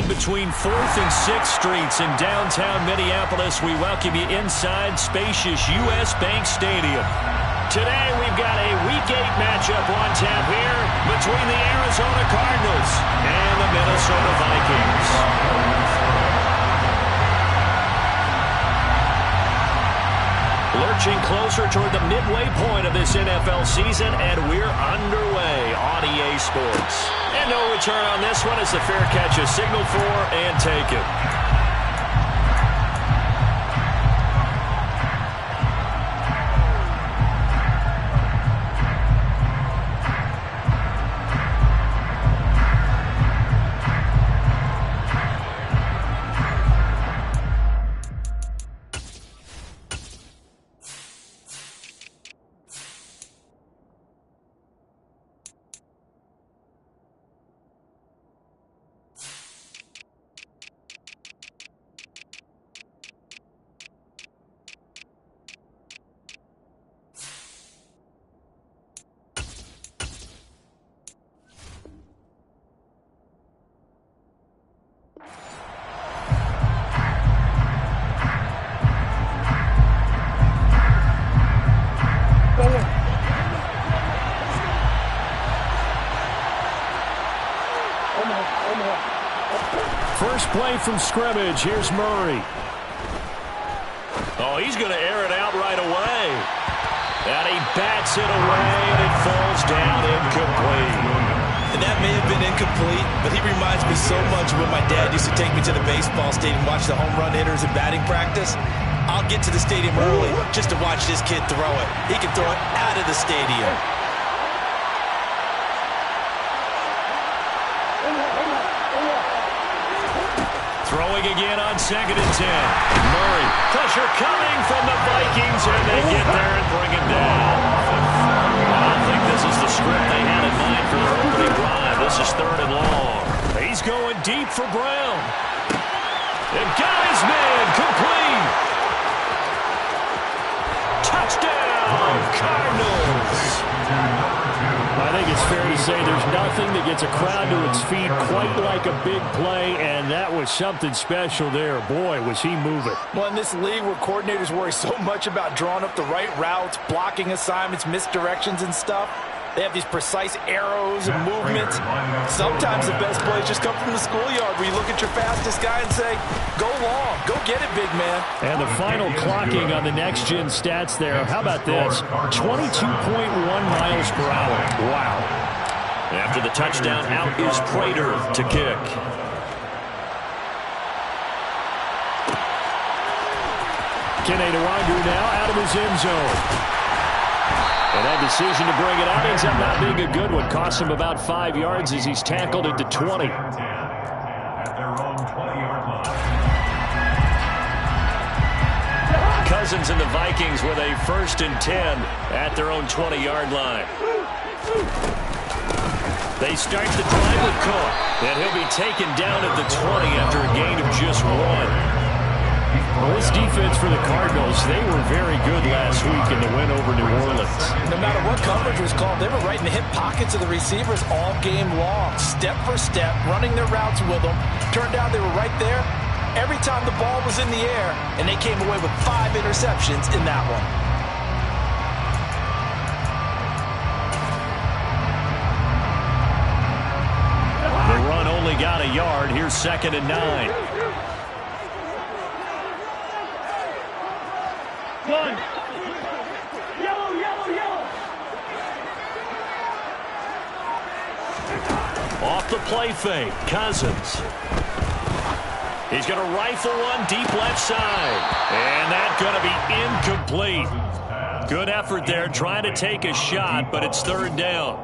between 4th and 6th Streets in downtown Minneapolis. We welcome you inside spacious U.S. Bank Stadium. Today we've got a Week 8 matchup on tap here between the Arizona Cardinals and the Minnesota Vikings. Lurching closer toward the midway point of this NFL season, and we're underway on EA Sports. And no return on this one as the fair catch is signaled for and taken. First play from scrimmage. Here's Murray. Oh, he's going to air it out right away. And he bats it away, and it falls down incomplete. And that may have been incomplete, but he reminds me so much of when my dad used to take me to the baseball stadium, watch the home run hitters and batting practice. I'll get to the stadium early just to watch this kid throw it. He can throw it out of the stadium. Throwing again on 2nd and 10. Murray. Pressure coming from the Vikings, and they get there and bring him down. I don't think this is the script they had in mind for their opening drive. This is 3rd and long. He's going deep for Brown. And got his man complete. Touchdown, Cardinals. I think it's fair to say there's nothing that gets a crowd to its feet quite like a big play, and that was something special there. Boy, was he moving. Well, in this league where coordinators worry so much about drawing up the right routes, blocking assignments, misdirections and stuff, they have these precise arrows and movements. Sometimes the best plays just come from the schoolyard where you look at your fastest guy and say, go long, go get it, big man. And the final clocking on the next-gen stats there, how about this? 22.1 miles per hour. Wow. After the touchdown, out is Prater to kick. Kene Nwangu now out of his end zone. And that decision to bring it out ends up not being a good one. Costs him about 5 yards as he's tackled at the 20. Cousins and the Vikings with a 1st and 10 at their own 20-yard line. They start the drive with Cook, and he'll be taken down at the 20 after a gain of just 1. Well, this defense for the Cardinals, they were very good last week in the win over New Orleans. No matter what coverage was called, they were right in the hip pockets of the receivers all game long, step for step, running their routes with them. Turned out they were right there every time the ball was in the air, and they came away with 5 interceptions in that one. The run only got a yard. Here's 2nd and 9. One. Yellow, yellow, yellow. Off the play fake, Cousins. He's going to rifle one deep left side. And that's going to be incomplete. Good effort there, trying to take a shot, but it's 3rd down.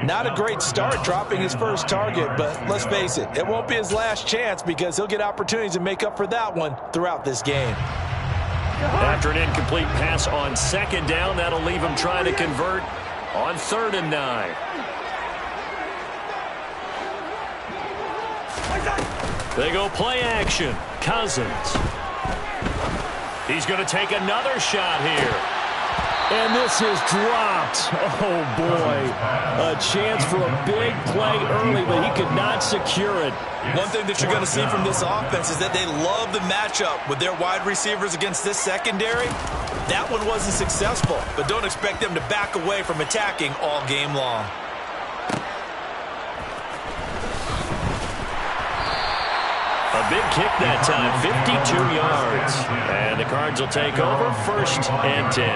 Not a great start dropping his first target, but let's face it, it won't be his last chance because he'll get opportunities to make up for that one throughout this game. After an incomplete pass on 2nd down, that'll leave him trying to convert on 3rd and 9. They go play action. Cousins. He's going to take another shot here. And this is dropped. Oh, boy. A chance for a big play early, but he could not secure it. One thing that you're going to see from this offense is that they love the matchup with their wide receivers against this secondary. That one wasn't successful, but don't expect them to back away from attacking all game long. A big kick that time, 52 yards. And the Cards will take over, 1st and 10.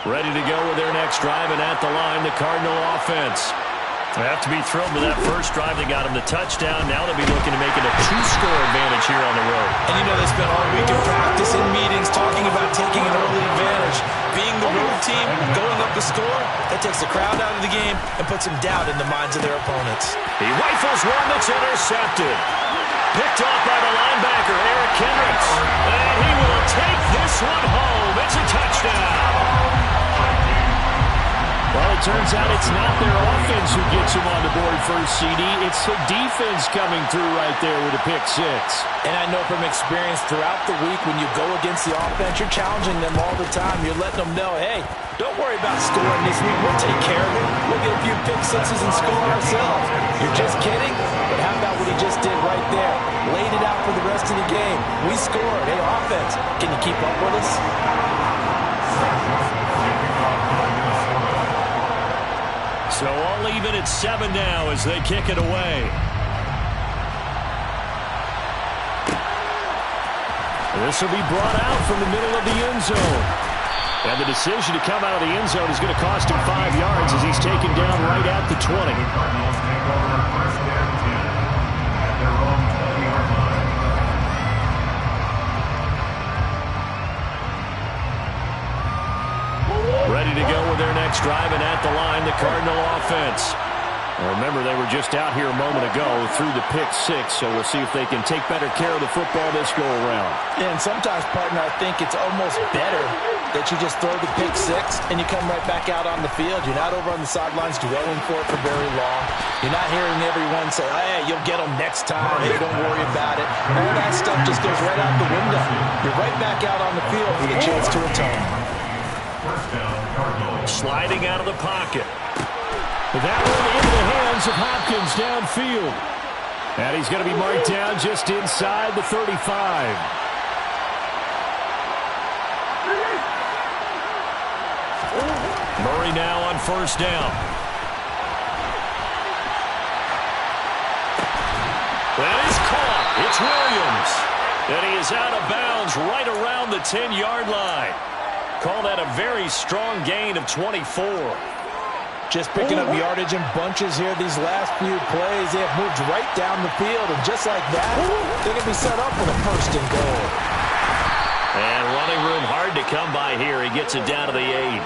Ready to go with their next drive, and at the line, the Cardinal offense. They have to be thrilled with that first drive. They got them the touchdown. Now they'll be looking to make it a 2-score advantage here on the road. And you know they spent all week in practice, in meetings, talking about taking an early advantage. Being the road team, going up the score, that takes the crowd out of the game and puts some doubt in the minds of their opponents. He rifles one that's intercepted. Picked off by the linebacker, Eric Kendricks. And he will take this one home. It's a touchdown. Well, it turns out it's not their offense who gets them on the board first, CD. It's the defense coming through right there with a pick 6. And I know from experience throughout the week when you go against the offense, you're challenging them all the time. You're letting them know, hey, don't worry about scoring this week. We'll take care of it. We'll get a few pick 6s and score ourselves. You're just kidding? But how about what he just did right there? Laid it out for the rest of the game. We scored. Hey, offense, can you keep up with us? So all even at 7 now as they kick it away. This will be brought out from the middle of the end zone. And the decision to come out of the end zone is going to cost him 5 yards as he's taken down right at the 20. Ready to go with their next drive, and at the line, the Cardinal offense. Well, remember, they were just out here a moment ago through the pick 6, so we'll see if they can take better care of the football this go around. And sometimes, partner, I think it's almost better that you just throw the pick 6 and you come right back out on the field. You're not over on the sidelines dwelling for it for very long. You're not hearing everyone say, hey, you'll get them next time. Hey, don't worry about it. All that stuff just goes right out the window. You're right back out on the field with a chance to atone. Sliding out of the pocket. That one into the hands of Hopkins downfield. And he's going to be marked down just inside the 35. Murray now on 1st down. That is caught. It's Williams. And he is out of bounds right around the 10-yard line. Call that a very strong gain of 24. Just picking up yardage in bunches here these last few plays. They have moved right down the field, and just like that, they can be set up with a 1st and goal. And running room hard to come by here. He gets it down to the 8.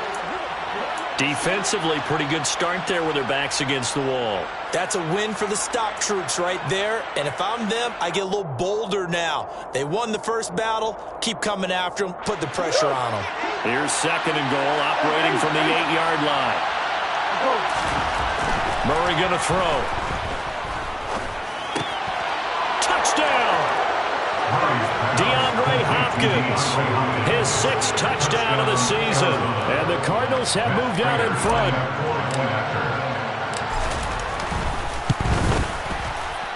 Defensively, pretty good start there with their backs against the wall. That's a win for the stock troops right there. And if I'm them, I get a little bolder now. They won the first battle. Keep coming after them. Put the pressure on them. Here's 2nd and goal, operating from the 8-yard line. Murray going to throw. Touchdown! DeAndre Hopkins, his 6th touchdown of the season. And the Cardinals have moved out in front.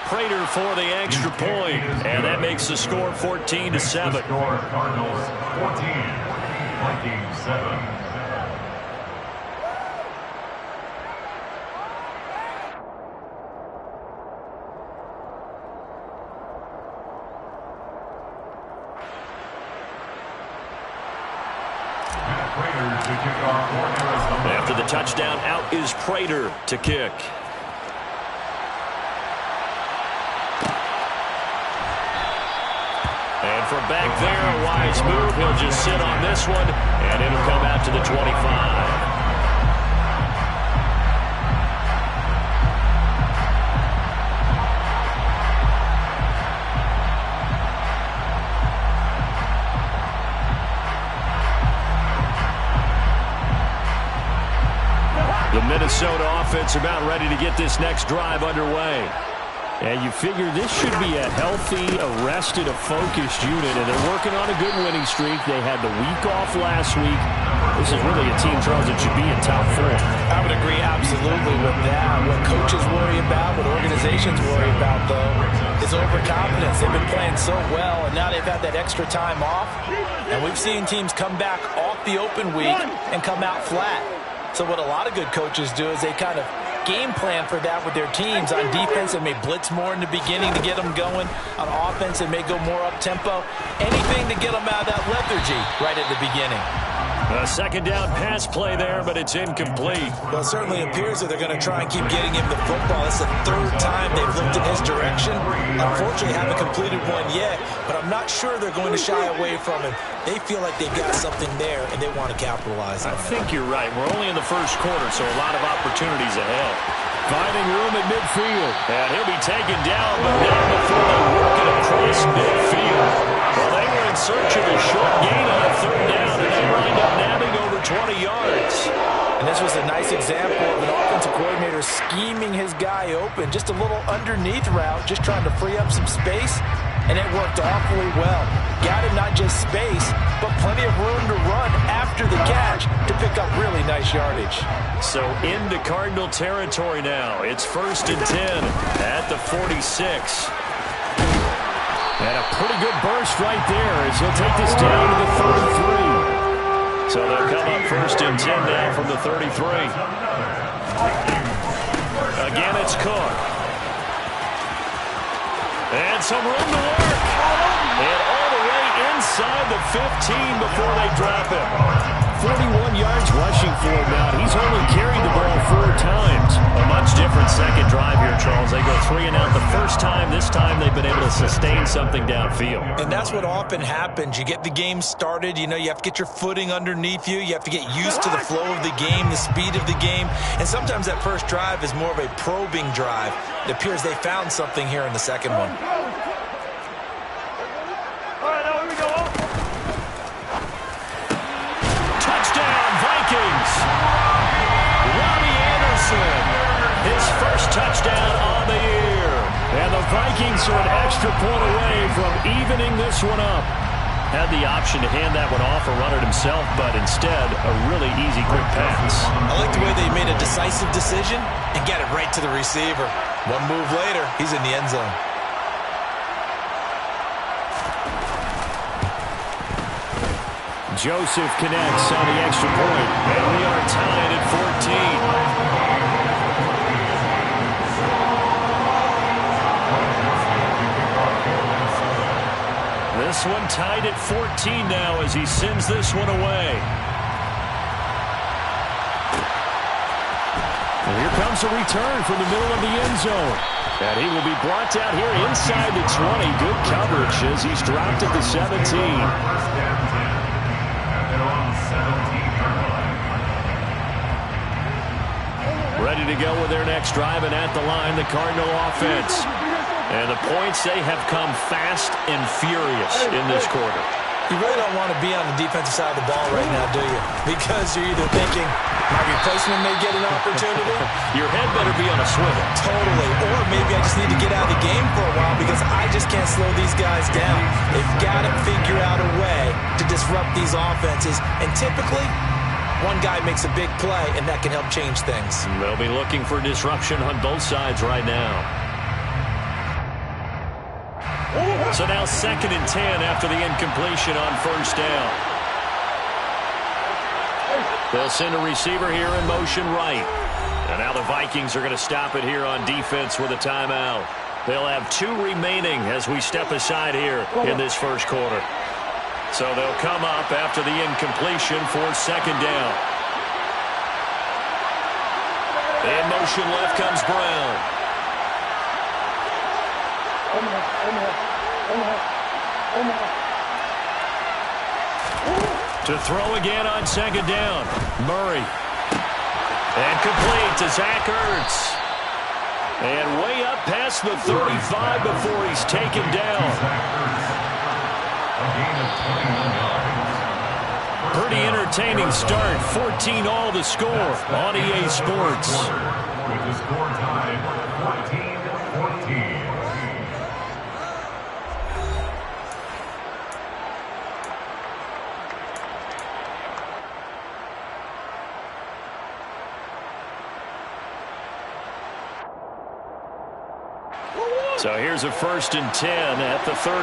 Prater for the extra point. And that makes the score 14-7. Cardinals 14, Vikings 7. After the touchdown, out is Prater to kick. And from back there, a wise move. He'll just sit on this one, and it'll come out to the 25. The Minnesota offense about ready to get this next drive underway. And you figure this should be a healthy, arrested, a focused unit, and they're working on a good winning streak. They had the week off last week. This is really a team, Charles, that should be in top 4. I would agree absolutely with that. What coaches worry about, what organizations worry about, though, is overconfidence. They've been playing so well, and now they've had that extra time off. And we've seen teams come back off the open week and come out flat. So what a lot of good coaches do is they kind of game plan for that with their teams. On defense, they may blitz more in the beginning to get them going. On offense, they may go more up-tempo. Anything to get them out of that lethargy right at the beginning. A second down pass play there, but it's incomplete. Well, it certainly appears that they're going to try and keep getting him the football. It's the third time they've looked in his direction. Unfortunately, haven't completed one yet, but I'm not sure they're going to shy away from him. They feel like they've got something there, and they want to capitalize on it. I think you're right. We're only in the first quarter, so a lot of opportunities ahead. Finding room at midfield. And he'll be taken down, but not before they work it across midfield. Well, they were in search of a short gain on a third down, and they wind up nabbing over 20 yards. And this was a nice example of an offensive coordinator scheming his guy open. Just a little underneath route, just trying to free up some space, and it worked awfully well. Got him not just space, but plenty of room to run after the catch to pick up really nice yardage. So into Cardinal territory now. It's 1st and 10 at the 46. And a pretty good burst right there as he'll take this down to the 33. So they'll come up 1st and 10 now from the 33. Again, it's Cook. And some room to work. And all the way inside the 15 before they drop him. 41 yards rushing for him now. He's only carried the ball 4 times. A much different second drive here, Charles. They go 3 and out the first time. This time they've been able to sustain something downfield. And that's what often happens. You get the game started. You know, you have to get your footing underneath you. You have to get used to the flow of the game, the speed of the game. And sometimes that first drive is more of a probing drive. It appears they found something here in the second one. His first touchdown on the year. And the Vikings are an extra point away from evening this one up. Had the option to hand that one off or run it himself, but instead, a really easy, quick pass. I like the way they made a decisive decision and got it right to the receiver. One move later, he's in the end zone. Joseph connects on the extra point, and we are tied at 14. This one tied at 14 now as he sends this one away. And here comes a return from the middle of the end zone. And he will be brought down here inside the 20. Good coverage as he's dropped at the 17. Ready to go with their next drive, and at the line, the Cardinal offense. And the points, they have come fast and furious in this quarter. You really don't want to be on the defensive side of the ball right now, do you? Because you're either thinking, my replacement may get an opportunity. Your head better be on a swivel. Totally. Or maybe I just need to get out of the game for a while because I just can't slow these guys down. They've got to figure out a way to disrupt these offenses. And typically, one guy makes a big play, and that can help change things. They'll be looking for disruption on both sides right now. So now 2nd and 10 after the incompletion on 1st down. They'll send a receiver here in motion right. And now the Vikings are going to stop it here on defense with a timeout. They'll have 2 remaining as we step aside here in this first quarter. So they'll come up after the incompletion for 2nd down. In motion left comes Brown. To throw again on 2nd down. Murray. And complete to Zach Ertz. And way up past the 35 before he's taken down. Pretty entertaining start. 14-all the score on EA Sports. With the score tied 14-14. So here's a 1st and 10 at the 38.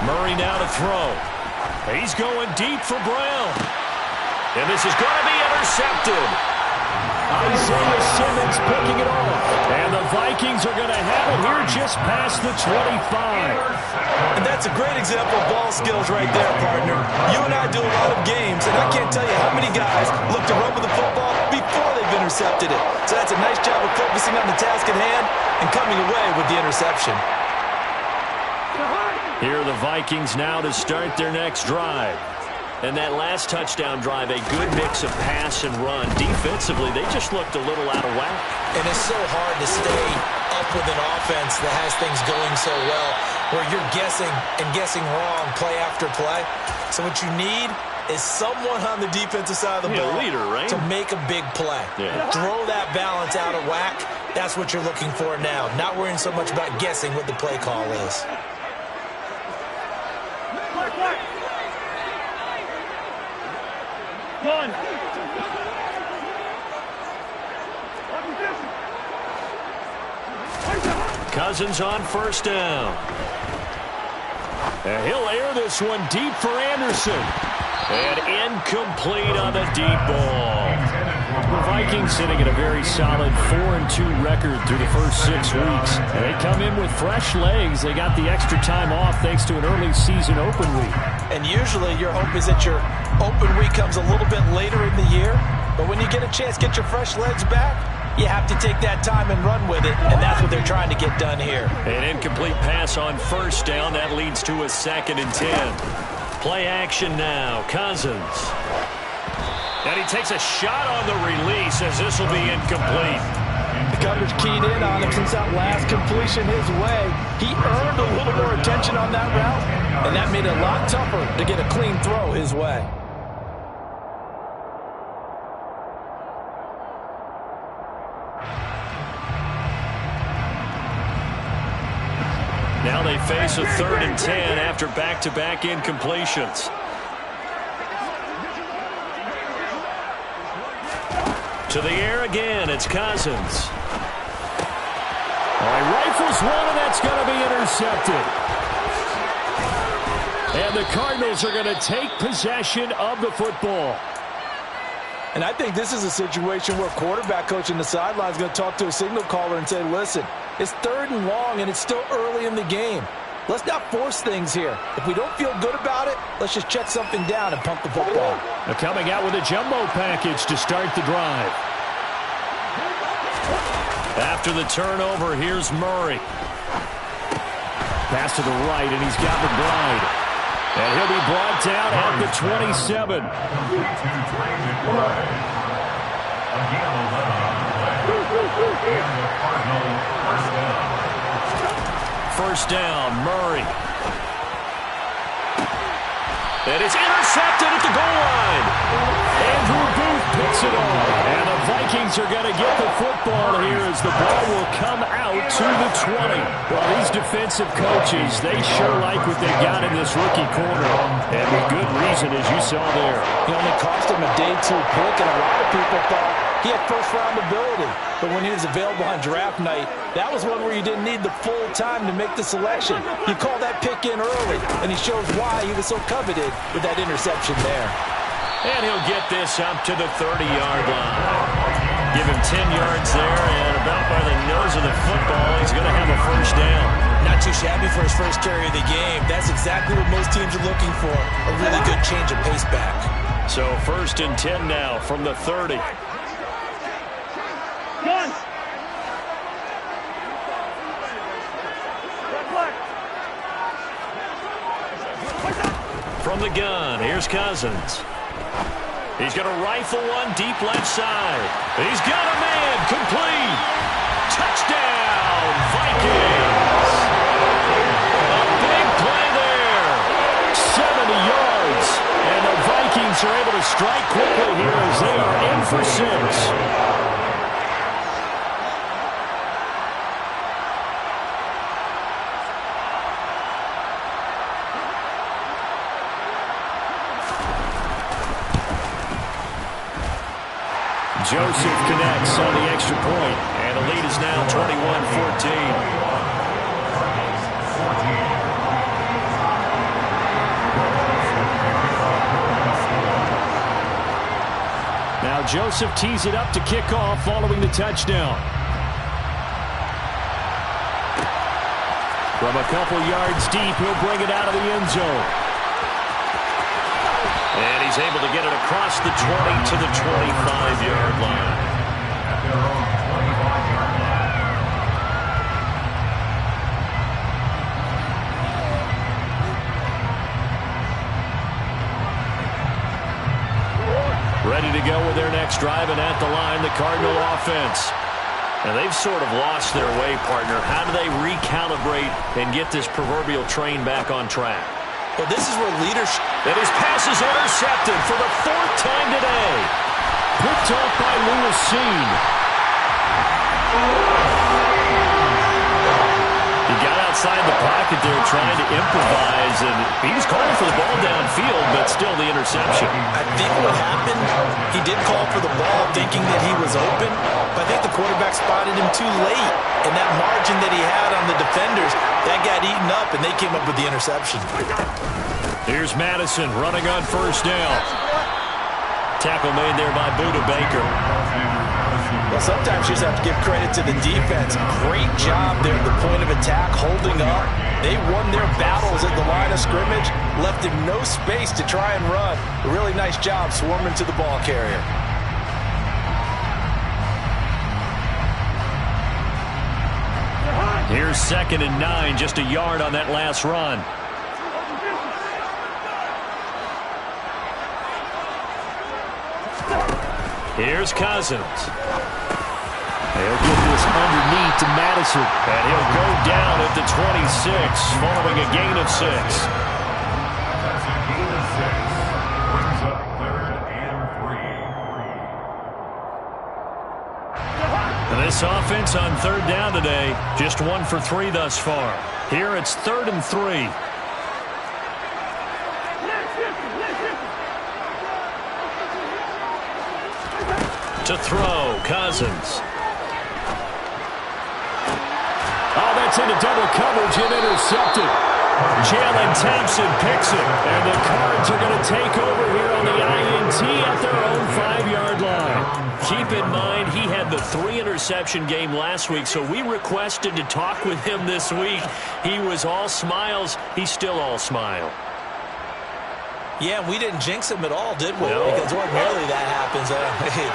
Murray now to throw. He's going deep for Brown. And this is going to be intercepted. Isaiah Simmons picking it off. And the Vikings are going to have it here just past the 25. And that's a great example of ball skills right there, partner. You and I do a lot of games, and I can't tell you how many guys look to run with the football before they've intercepted it. So that's a nice job of focusing on the task at hand and coming away with the interception. Here are the Vikings now to start their next drive. And that last touchdown drive, a good mix of pass and run. Defensively, they just looked a little out of whack. And it's so hard to stay up with an offense that has things going so well, where you're guessing and guessing wrong play after play. So what you need is someone on the defensive side of the ball leader, right? to make a big play. Yeah. Throw that balance out of whack. That's what you're looking for now. Not worrying so much about guessing what the play call is. One. Cousins on 1st down. And he'll air this one deep for Anderson. And incomplete on the deep ball. The Vikings sitting at a very solid 4-2 record through the first 6 weeks. And they come in with fresh legs. They got the extra time off thanks to an early season open week. And usually your hope is that your open week comes a little bit later in the year. But when you get a chance to get your fresh legs back, you have to take that time and run with it. And that's what they're trying to get done here. An incomplete pass on 1st down. That leads to a 2nd and 10. Play action now. Cousins. And he takes a shot on the release as this will be incomplete. The coverage keyed in on him since that last completion his way. He earned a little more attention on that route, and that made it a lot tougher to get a clean throw his way. Now they face a 3rd and 10 after back-to-back incompletions. To the air again, it's Cousins. All right, rifles one, and that's going to be intercepted. And the Cardinals are going to take possession of the football. And I think this is a situation where quarterback coach in the sideline is going to talk to a signal caller and say, listen, it's 3rd and long, and it's still early in the game. Let's not force things here. If we don't feel good about it, let's just check something down and pump the football. They're coming out with a jumbo package to start the drive. After the turnover, here's Murray. Pass to the right, and he's got McBride. And he'll be brought down at the 27. First down, Murray. And it's intercepted at the goal line. Andrew Booth picks it off. And the Vikings are going to get the football here as the ball will come out to the 20. Well, these defensive coaches, they sure like what they got in this rookie corner. And with good reason, as you saw there. He only cost him a day 2 pick, and a lot of people thought he had first-round ability. But when he was available on draft night, that was one where you didn't need the full time to make the selection. You call that pick in early, and he shows why he was so coveted with that interception there. And he'll get this up to the 30-yard line. Give him 10 yards there, and about by the nose of the football, he's going to have a first down. Not too shabby for his first carry of the game. That's exactly what most teams are looking for, a really good change of pace back. So 1st and 10 now from the 30. Gun. From the gun, here's Cousins. He's going to rifle one deep left side. He's got a man, complete. Touchdown, Vikings. A big play there. 70 yards. And the Vikings are able to strike quickly here as they are in for 6. Joseph connects on the extra point, and the lead is now 21-14. Now Joseph tees it up to kick off following the touchdown. From a couple yards deep, he'll bring it out of the end zone. And he's able to get it across the 20 to the 25-yard line. At their own 25-yard line. Ready to go with their next drive, and at the line, the Cardinal offense. And they've sort of lost their way, partner. How do they recalibrate and get this proverbial train back on track? Well, this is where leadership... And his pass is intercepted for the 4th time today. Picked off by Lewis Seen. He got outside the pocket there trying to improvise, and he was calling for the ball downfield, but still the interception. I think what happened, he did call for the ball thinking that he was open, but I think the quarterback spotted him too late. And that margin that he had on the defenders, that got eaten up, and they came up with the interception. Here's Madison running on first down. Tackle made there by Buda Baker. Well, sometimes you just have to give credit to the defense. Great job there at the point of attack, holding up. They won their battles at the line of scrimmage, left him no space to try and run. A really nice job swarming to the ball carrier. Here's 2nd and 9, just a yard on that last run. Here's Cousins. They'll get this underneath to Madison, and he'll go down at the 26, following a gain of 6. That's a gain of 6. Brings up 3rd and 3. And this offense on 3rd down today, just 1 for 3 thus far. Here it's 3rd and 3. To throw, Cousins. Oh, that's into double coverage and intercepted. Jalen Thompson picks it, and the Cards are going to take over here on the INT at their own 5-yard line. Keep in mind, he had the 3-interception game last week, so we requested to talk with him this week. He was all smiles. He's still all smile. Yeah, we didn't jinx him at all, did we? No. Because ordinarily that happens.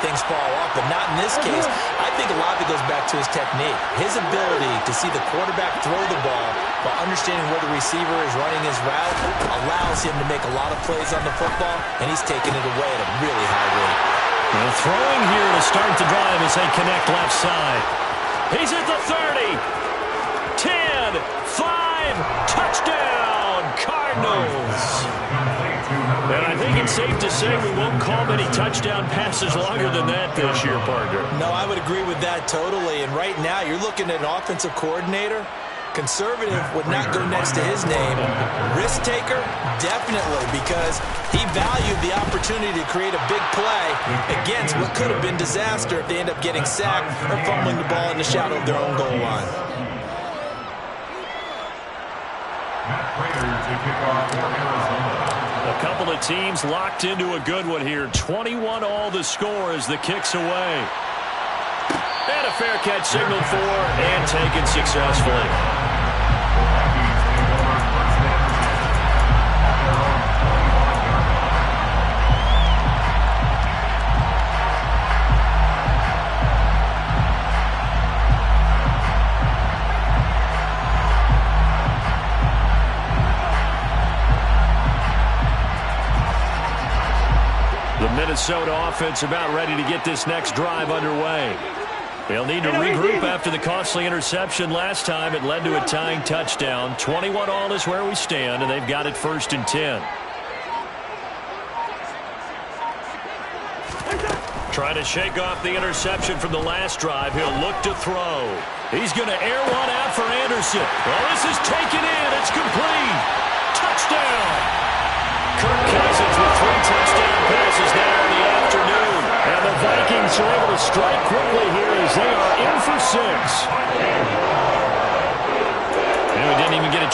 Things fall off, but not in this case. I think a lot of it goes back to his technique. His ability to see the quarterback throw the ball while understanding where the receiver is running his route allows him to make a lot of plays on the football, and he's taking it away at a really high rate. Well, throwing here to start the drive as they connect left side. He's at the 30. 10, 5, touchdown, Cardinals. And I think it's safe to say we won't call many touchdown passes longer than that this year, partner. No, I would agree with that totally. And right now, you're looking at an offensive coordinator. Conservative would not go next to his name. Risk taker, definitely, because he valued the opportunity to create a big play against what could have been disaster if they end up getting sacked or fumbling the ball in the shadow of their own goal line. Matt Prater to kick off for Arizona. A couple of teams locked into a good one here. 21-all the score as the kick's away. And a fair catch signaled for and taken successfully. The Minnesota offense about ready to get this next drive underway. They'll need to regroup after the costly interception last time. It led to a tying touchdown. 21-all is where we stand, and they've got it 1st and 10. Trying to shake off the interception from the last drive. He'll look to throw. He's going to air one out for Anderson. Well, this is taken in. It's complete. Touchdown. Kirk Cousins with 3 touchdown passes there in the afternoon. And the Vikings are able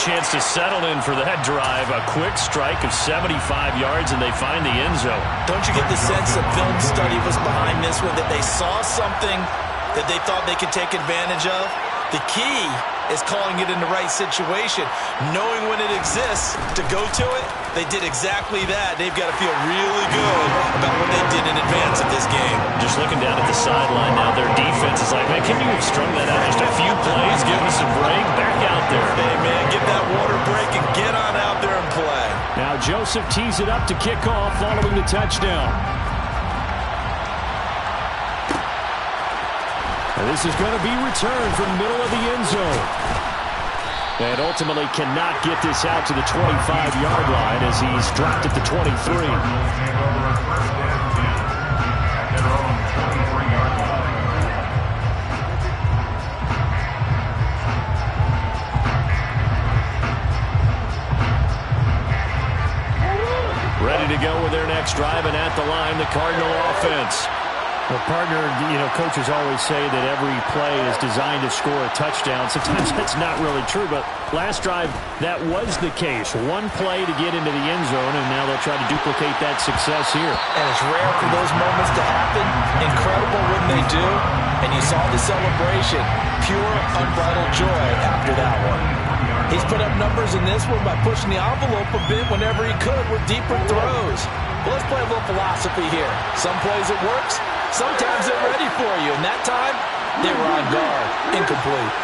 chance to settle in for that drive. A quick strike of 75 yards, and they find the end zone. Don't you get the sense that film study was behind this one, that they saw something that they thought they could take advantage of? The key is calling it in the right situation, knowing when it exists to go to it. They did exactly that. They've got to feel really good about what they did in advance of this game. Just looking down at the sideline now, their defense is like, man, can you have strung that out just a few plays, give us a break, back out there. Hey, man, give that water break and get on out there and play. Now Joseph tees it up to kick off following the touchdown. And this is going to be returned from the middle of the end zone. And ultimately cannot get this out to the 25-yard line as he's dropped at the 23. Ready to go with their next drive, and at the line, the Cardinal offense. Well, partner, coaches always say that every play is designed to score a touchdown. Sometimes that's not really true, but last drive, that was the case. One play to get into the end zone, and now they'll try to duplicate that success here. And it's rare for those moments to happen. Incredible when they do. And you saw the celebration. Pure, unbridled joy after that one. He's put up numbers in this one by pushing the envelope a bit whenever he could with deeper throws. Well, let's play a little philosophy here. Some plays it works. Sometimes they're ready for you, and that time, they were on guard. Incomplete.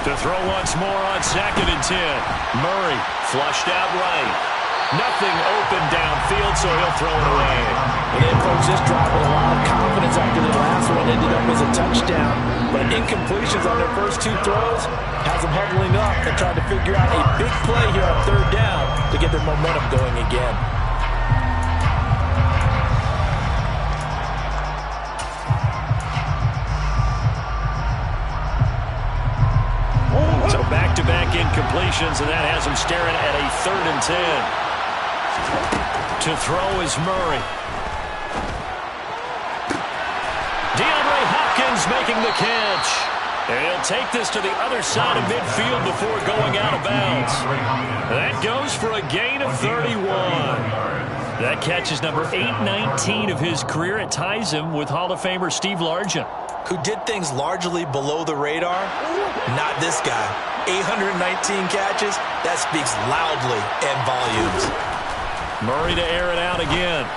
To throw once more on 2nd and 10. Murray flushed out right. Nothing open downfield, so he'll throw it away. And they approached this drive with a lot of confidence after the last one. Ended up as a touchdown. But incompletions on their first two throws has them huddling up and trying to figure out a big play here on 3rd down to get their momentum going again. So back-to-back incompletions, and that has him staring at a 3rd and 10. To throw is Murray. DeAndre Hopkins making the catch. And he'll take this to the other side of midfield before going out of bounds. That goes for a gain of 31. That catch is number 819 of his career. It ties him with Hall of Famer Steve Largent, who did things largely below the radar. Not this guy. 819 catches, that speaks loudly and volumes. Murray to air it out again.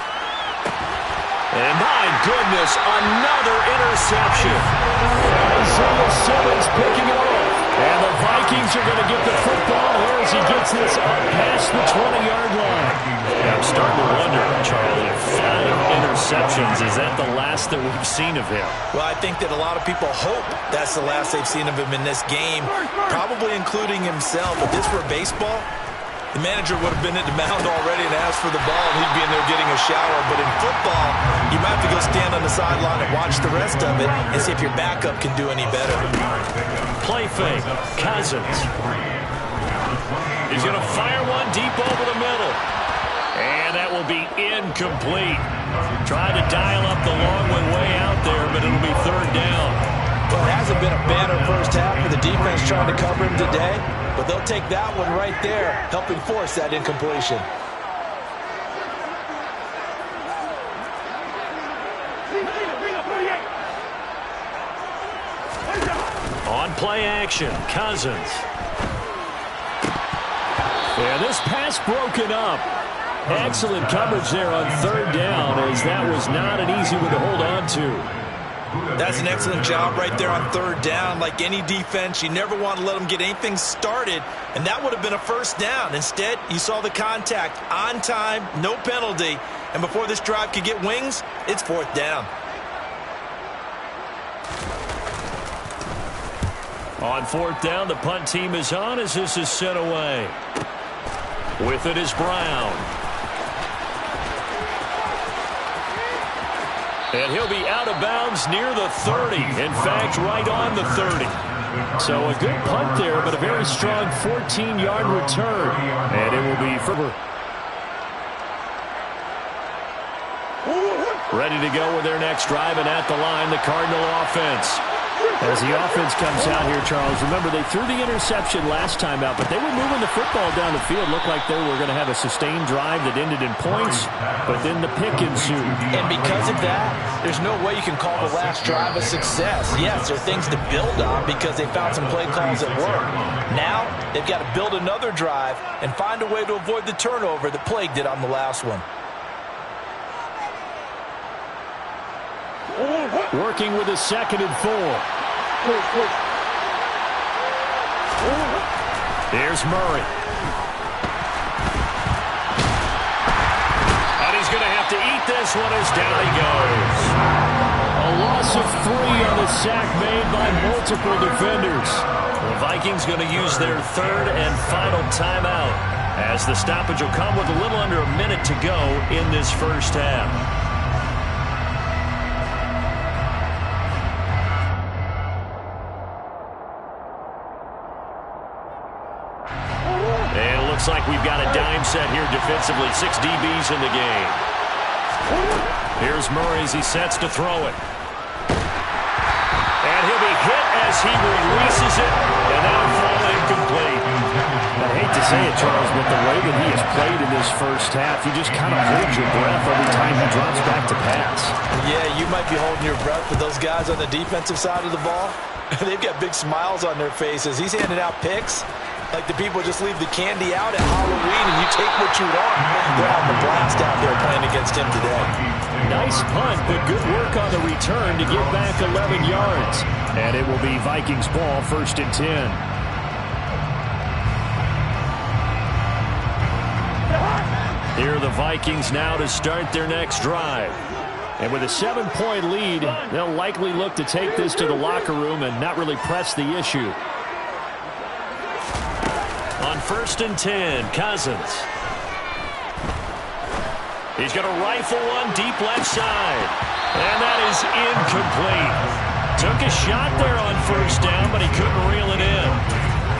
And my goodness, another interception. Isaiah Simmons picking it off. And the Vikings are going to get the football here as he gets this up past the 20-yard line. Yeah, I'm starting to wonder, Charlie, 5 interceptions. Is that the last that we've seen of him? Well, I think that a lot of people hope that's the last they've seen of him in this game, probably including himself. If this were baseball, the manager would have been at the mound already and asked for the ball, and he'd be in there getting a shower. But in football, you might have to go stand on the sideline and watch the rest of it and see if your backup can do any better. Play fake. Cousins. He's going to fire one deep over the middle. And that will be incomplete. Trying to dial up the long one way out there, but it'll be 3rd down. Well, it hasn't been a banner first half for the defense trying to cover him today, but they'll take that one right there, helping force that incompletion. On play action, Cousins. And this pass broken up. Excellent coverage there on 3rd down, as that was not an easy one to hold on to. That's an excellent job right there on 3rd down. Like any defense, you never want to let them get anything started, and that would have been a 1st down. Instead, you saw the contact on time, no penalty, and before this drive could get wings, it's 4th down. On 4th down, the punt team is on as this is sent away. With it is Brown. And he'll be out of bounds near the 30. In fact, right on the 30. So a good punt there, but a very strong 14-yard return. And it will be for... Ready to go with their next drive, and at the line, the Cardinal offense. As the offense comes out here, Charles, remember they threw the interception last time out, but they were moving the football down the field. Looked like they were going to have a sustained drive that ended in points, but then the pick ensued. And because of that, there's no way you can call the last drive a success. Yes, there are things to build on because they found some play calls that work. Now, they've got to build another drive and find a way to avoid the turnover that plagued it on the last one. Working with a 2nd and 4. Here's Murray. And he's going to have to eat this one as down he goes. A loss of 3 on the sack made by multiple defenders. The Vikings going to use their 3rd and final timeout as the stoppage will come with a little under a minute to go in this first half. Looks like we've got a dime set here defensively. 6 DBs in the game. Here's Murray as he sets to throw it. And he'll be hit as he releases it, and that'll fall incomplete. I hate to say it, Charles, but the way that he has played in this first half, you just kind of hold your breath every time he drops back to pass. Yeah, you might be holding your breath, but those guys on the defensive side of the ball, they've got big smiles on their faces. He's handing out picks like the people just leave the candy out at Halloween and you take what you want. They're having a blast out there playing against him today. Nice punt, but good work on the return to get back 11 yards. And it will be Vikings ball, 1st and 10. Here are the Vikings now to start their next drive. And with a 7-point lead, they'll likely look to take this to the locker room and not really press the issue. On 1st and 10, Cousins. He's going to rifle one deep left side. And that is incomplete. Took a shot there on 1st down, but he couldn't reel it in.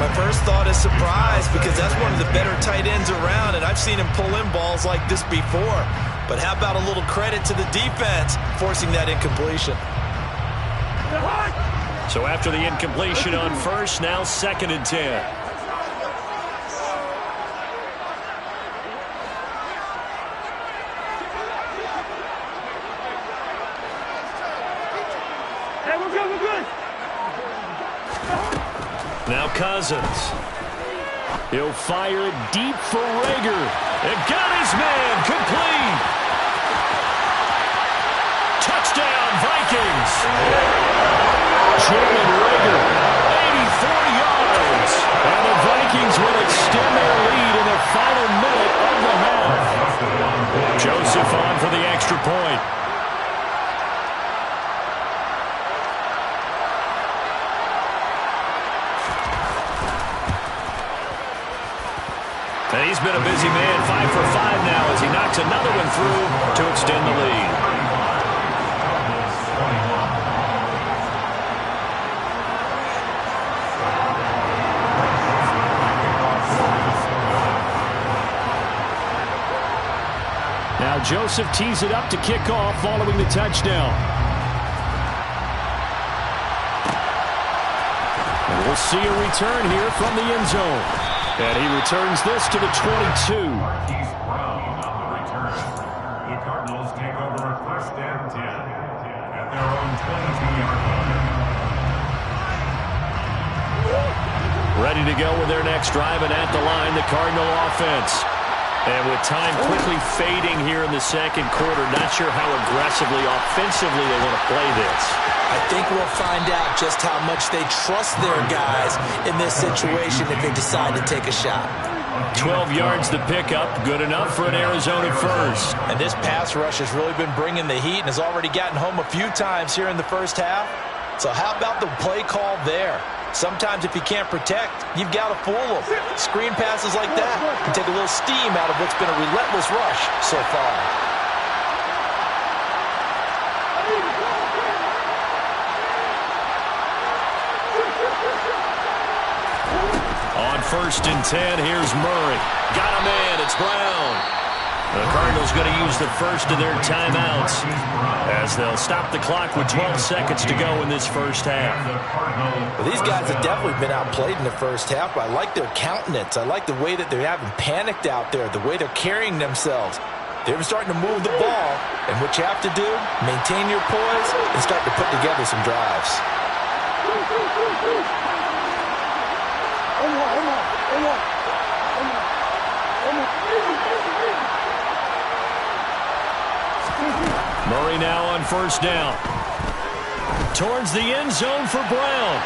My first thought is surprise because that's one of the better tight ends around, and I've seen him pull in balls like this before. But how about a little credit to the defense forcing that incompletion? So after the incompletion on 1st, now 2nd and 10. Now Cousins. He'll fire it deep for Rager. And got his man complete. Touchdown, Vikings. Jalen Rager. 84 yards. And the Vikings will extend their lead in the final minute of the half. Joseph on for the extra point. And he's been a busy man, 5 for 5 now as he knocks another one through to extend the lead. Now Joseph tees it up to kick off following the touchdown. And we'll see a return here from the end zone. And he returns this to the 22. Marquise Brown on the return. The Cardinals take over 1st and 10 at their own 22-yard line. Ready to go with their next drive, and at the line, the Cardinal offense. And with time quickly fading here in the 2nd quarter, not sure how aggressively, offensively they want to play this. I think we'll find out just how much they trust their guys in this situation if they decide to take a shot. 12 yards to pick up, good enough for an Arizona first. And this pass rush has really been bringing the heat and has already gotten home a few times here in the first half. So how about the play call there? Sometimes if you can't protect, you've got to fool them. Screen passes like that can take a little steam out of what's been a relentless rush so far. On 1st and 10, here's Murray. Got him in. It's Brown. The Cardinals going to use the first of their timeouts as they'll stop the clock with 12 seconds to go in this first half. Well, these guys have definitely been outplayed in the first half, but I like their countenance. I like the way that they're having panicked out there, the way they're carrying themselves. They're starting to move the ball, and what you have to do, maintain your poise and start to put together some drives. Murray now on first down. Towards the end zone for Brown.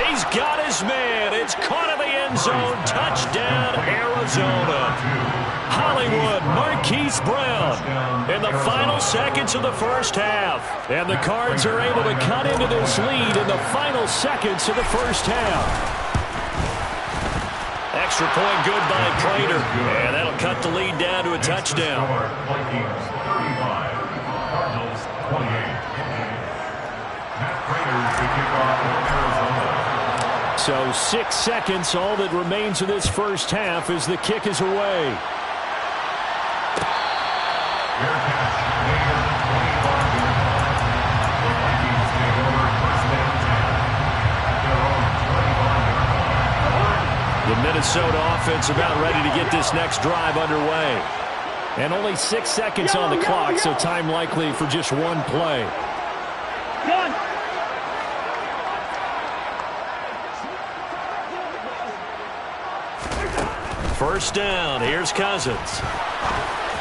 He's got his man. It's caught in the end zone. Touchdown, Arizona. Hollywood, Marquise Brown in the final seconds of the first half. And the Cards are able to cut into this lead in the final seconds of the first half. Extra point good by Prater. And that'll cut the lead down to a touchdown. Vikings 35, Cardinals 28. Matt Prater to kick off for Arizona. So 6 seconds, all that remains of this first half as the kick is away. Fair catch made at the 25-yard line. The Vikings take over first and 10 at their own 25-yard line. The Minnesota offense about ready to get this next drive underway. And only 6 seconds on the clock, so time likely for just one play. Gun. First down. Here's Cousins.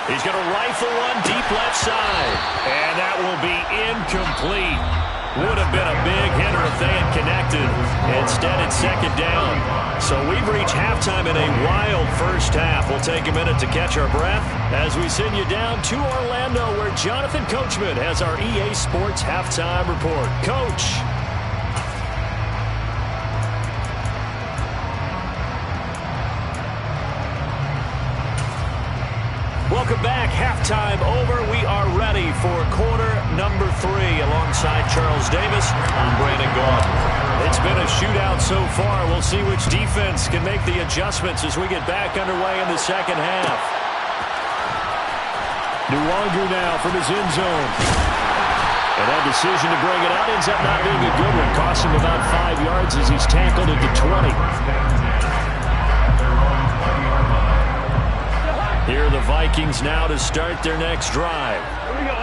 He's going to rifle one deep left side. And that will be incomplete. Would have been a big hitter if they had connected. Instead, it's second down. So we've reached halftime in a wild first half. We'll take a minute to catch our breath as we send you down to Orlando, where Jonathan Coachman has our EA Sports halftime report. Coach. Welcome back. Halftime over. We are ready for quarter number 3. Alongside Charles Davis, I'm Brandon Gaudin. It's been a shootout so far. We'll see which defense can make the adjustments as we get back underway in the second half. Nwangu now from his end zone. And that decision to bring it out ends up not being a good one. Costs him about 5 yards as he's tackled at the 20. Here are the Vikings now to start their next drive.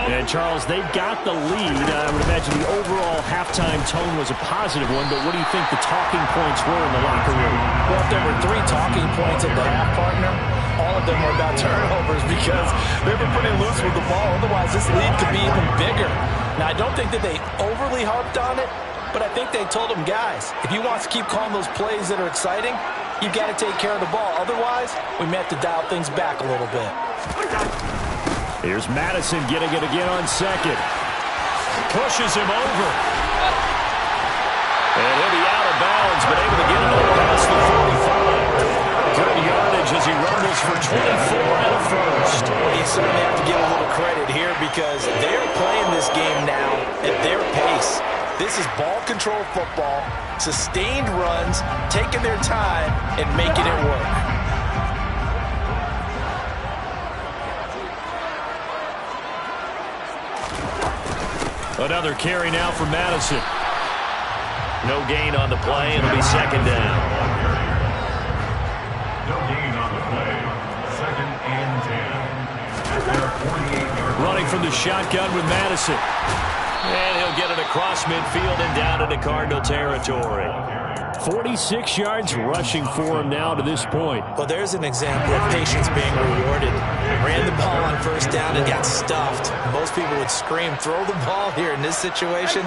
And, Charles, they've got the lead. I would imagine the overall halftime tone was a positive one, but what do you think the talking points were in the locker room? Well, if there were 3 talking points at the half, partner, all of them were about turnovers because they were pretty loose with the ball. Otherwise, this lead could be even bigger. Now, I don't think that they overly harped on it, but I think they told them, guys, if you want to keep calling those plays that are exciting, you've got to take care of the ball. Otherwise, we may have to dial things back a little bit. Here's Madison getting it again on second. Pushes him over. And he'll be out of bounds, but able to get it over past the 45. Good yardage as he rumbles for 24 and a first. You certainly have to give a little credit here because they're playing this game now at their pace. This is ball control football, sustained runs, taking their time, and making it work. Another carry now for Madison. No gain on the play. It'll be second down. No gain on the play. Second and 10. At their 48-yard line. Running from the shotgun with Madison. And he'll get it across midfield and down into Cardinal territory. 46 yards rushing for him now to this point. Well, there's an example of patience being rewarded. Ran the ball on first down and got stuffed. Most people would scream, throw the ball here. In this situation,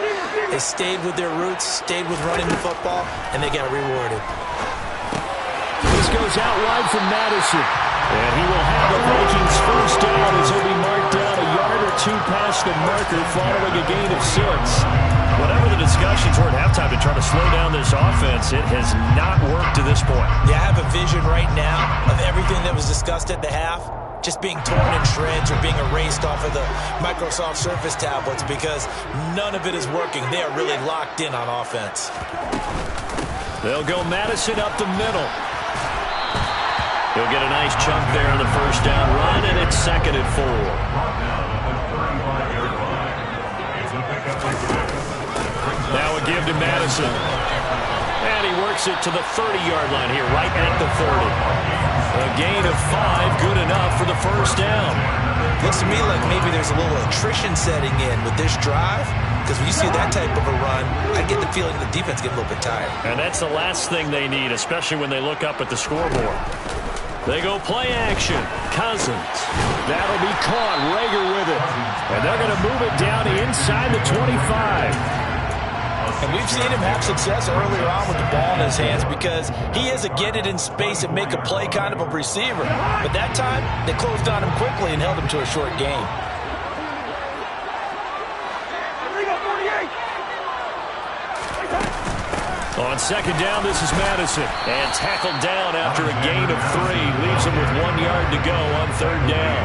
they stayed with their roots, stayed with running the football, and they got rewarded. This goes out wide from Madison. And he will have the Vikings first down as he'll be marked down a yard or 2 past the marker following a gain of 6. Whatever the discussions were at halftime to try to slow down this offense, it has not worked to this point. Yeah, I have a vision right now of everything that was discussed at the half just being torn in shreds or being erased off of the Microsoft Surface tablets because none of it is working. They are really locked in on offense. They'll go Madison up the middle. He'll get a nice chunk there on the first down run, and it's 2nd and 4. Now a give to Madison. And he works it to the 30-yard line here, right at the 40. A gain of 5, good enough for the first down. Looks to me like maybe there's a little attrition setting in with this drive, because when you see that type of a run, I get the feeling the defense gets a little bit tired. And that's the last thing they need, especially when they look up at the scoreboard. They go play action. Cousins. That'll be caught. Rager with it. And they're going to move it down inside the 25. And we've seen him have success earlier on with the ball in his hands because he is a get it in space and make a play kind of a receiver. But that time, they closed on him quickly and held him to a short gain. On 2nd down, this is Madison. And tackled down after a gain of 3. Leaves him with 1 yard to go on 3rd down.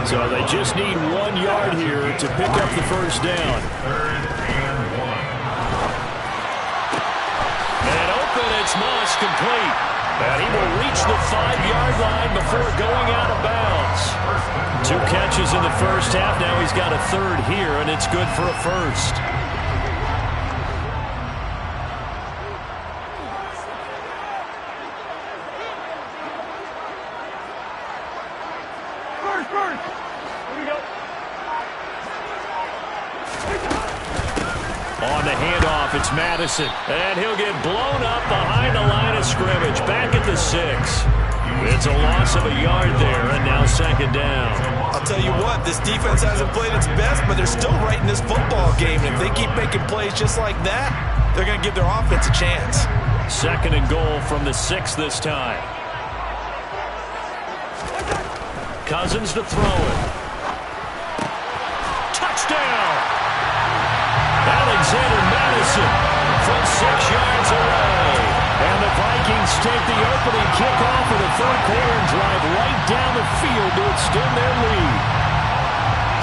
So they just need 1 yard here to pick up the first down. It's Moss complete. And he will reach the 5-yard line before going out of bounds. 2 catches in the first half. Now he's got a 3rd here, and it's good for a first. On the handoff, it's Madison. And he'll get blown up behind the line of scrimmage. Back at the 6. It's a loss of a yard there, and now 2nd down. I'll tell you what, this defense hasn't played its best, but they're still right in this football game. And if they keep making plays just like that, they're going to give their offense a chance. 2nd and goal from the 6 this time. Cousins to throw it. Touchdown! Alexander Madison from 6 yards away. And the Vikings take the opening kickoff of the 3rd quarter and drive right down the field to extend their lead.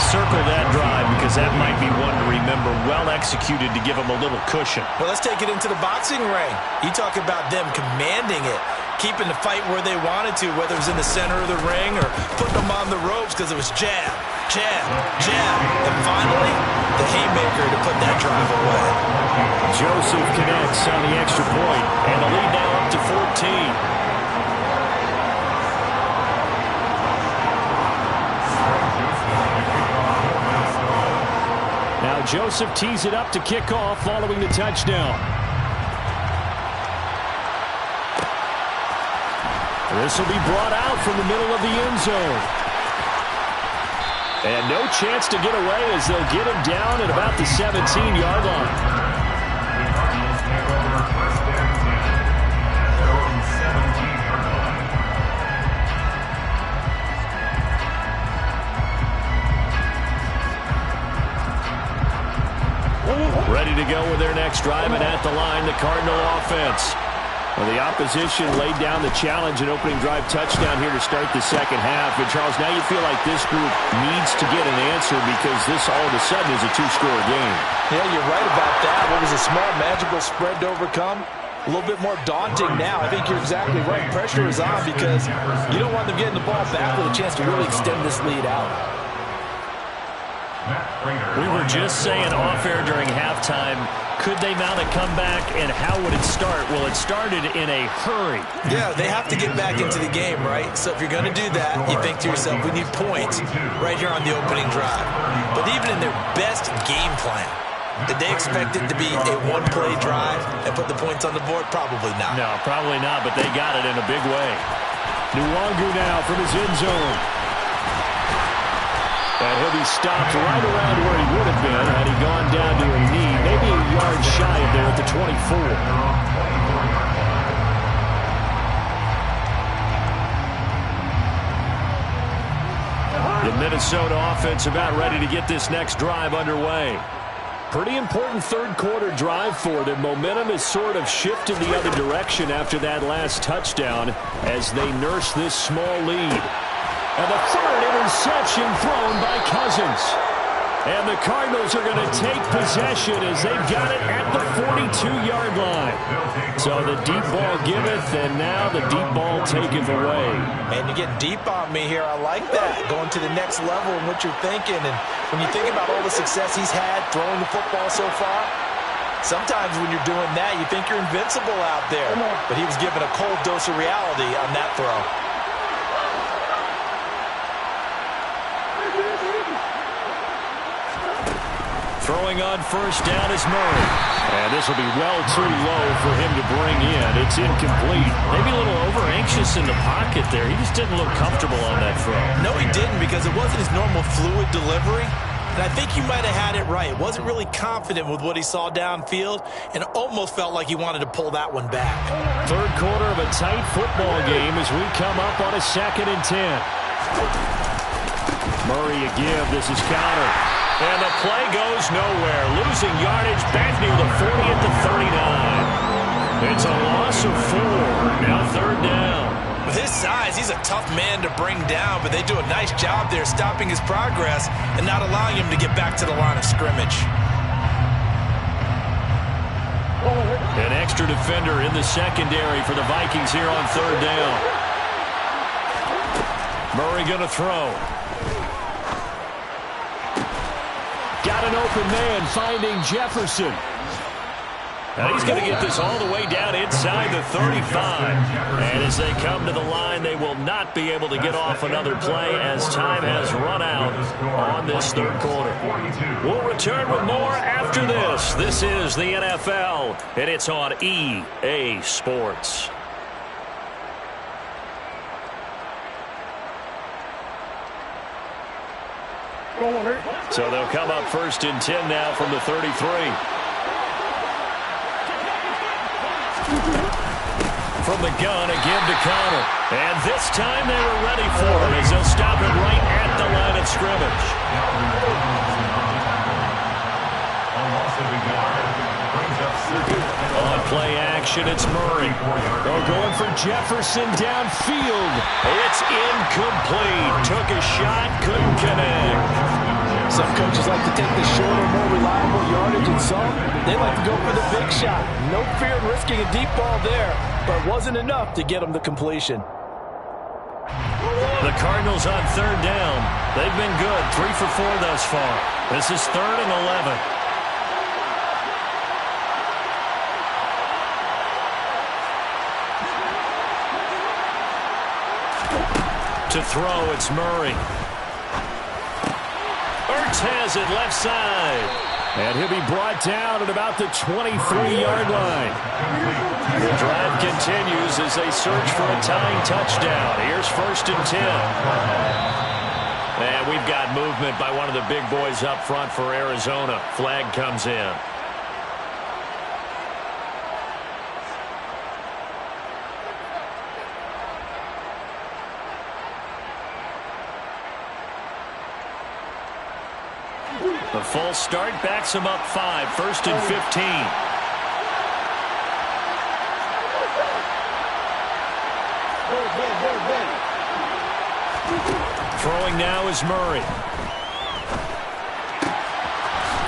Circle that drive because that might be one to remember. Well executed to give them a little cushion. Well, let's take it into the boxing ring. You talk about them commanding it, keeping the fight where they wanted to, whether it was in the center of the ring or putting them on the ropes because it was jab, jab, jab. And finally, the haymaker to put that drive away. Joseph connects on the extra point, and the lead now up to 14. Now Joseph tees it up to kick off following the touchdown. This will be brought out from the middle of the end zone. And no chance to get away as they'll get him down at about the 17-yard line. Ready to go with their next drive, and at the line, the Cardinal offense. Well, the opposition laid down the challenge and opening drive touchdown here to start the 2nd half. And, Charles, now you feel like this group needs to get an answer because this all of a sudden is a 2-score game. Yeah, you're right about that. What was a small, magical spread to overcome? A little bit more daunting now. I think you're exactly right. Pressure is on because you don't want them getting the ball back with a chance to really extend this lead out. We were just saying off-air during halftime, could they mount a comeback, and how would it start? Well, it started in a hurry. Yeah, they have to get back into the game, right? So if you're going to do that, you think to yourself, we need points right here on the opening drive. But even in their best game plan, did they expect it to be a one-play drive and put the points on the board? Probably not. No, probably not, but they got it in a big way. Nwangu now from his end zone. And he'll be stopped right around where he would have been had he gone down to a knee, maybe a yard shy of there at the 24. The Minnesota offense about ready to get this next drive underway. Pretty important 3rd quarter drive for them. Momentum has sort of shifted the other direction after that last touchdown as they nurse this small lead. And the 3rd interception thrown by Cousins. And the Cardinals are going to take possession as they've got it at the 42-yard line. So the deep ball giveth, and now the deep ball taketh away. And you're getting deep on me here. I like that. Going to the next level in what you're thinking. And when you think about all the success he's had throwing the football so far, sometimes when you're doing that, you think you're invincible out there. But he was given a cold dose of reality on that throw. Throwing on first down is Murray. And this will be well too low for him to bring in. It's incomplete. Maybe a little over-anxious in the pocket there. He just didn't look comfortable on that throw. No, he didn't, because it wasn't his normal fluid delivery. And I think he might have had it right. Wasn't really confident with what he saw downfield and almost felt like he wanted to pull that one back. Third quarter of a tight football game as we come up on a 2nd and 10. Murray a give. This is counter. And the play goes nowhere. Losing yardage back near the 40 at the 39. It's a loss of 4. Now 3rd down. With his size, he's a tough man to bring down, but they do a nice job there stopping his progress and not allowing him to get back to the line of scrimmage. An extra defender in the secondary for the Vikings here on 3rd down. Murray going to throw. Got an open man finding Jefferson. Now he's going to get this all the way down inside the 35. And as they come to the line, they will not be able to get off another play as time has run out on this 3rd quarter. We'll return with more after this. This is the NFL, and it's on EA Sports. So they'll come up 1st and 10 now from the 33. From the gun, a give to Connor. And this time they were ready for him as they'll stop it right at the line of scrimmage. On play action, it's Murray. They're going for Jefferson downfield. It's incomplete. Took a shot, couldn't connect. Some coaches like to take the shorter, more reliable yardage, and some, they like to go for the big shot. No fear in risking a deep ball there, but it wasn't enough to get them to completion. The Cardinals on 3rd down. They've been good, 3 for 4 thus far. This is 3rd and 11. To throw, it's Murray. Ertz has it left side. And he'll be brought down at about the 23-yard line. The drive continues as they search for a tying touchdown. Here's 1st and 10. And we've got movement by one of the big boys up front for Arizona. Flag comes in. The full start backs him up 5, 1st and 15. Throwing now is Murray.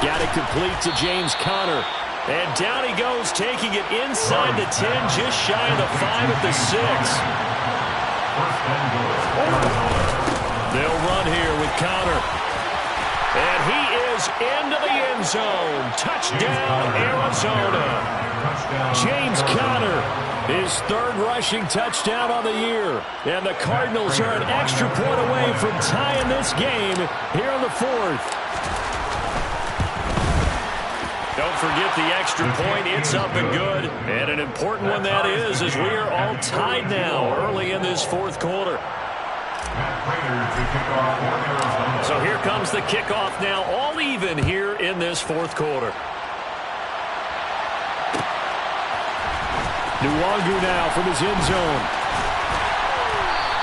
Got it complete to James Conner. And down he goes, taking it inside the 10, just shy of the 5 at the 6. They'll run here with Conner. And he is into the end zone. Touchdown, Arizona. James Conner, his 3rd rushing touchdown on the year. And the Cardinals are an extra point away from tying this game here in the 4th. Don't forget the extra point. It's up and good. And an important one that is, as we are all tied now early in this 4th quarter. So here comes the kickoff now, all even here in this 4th quarter. Nwangu now from his end zone.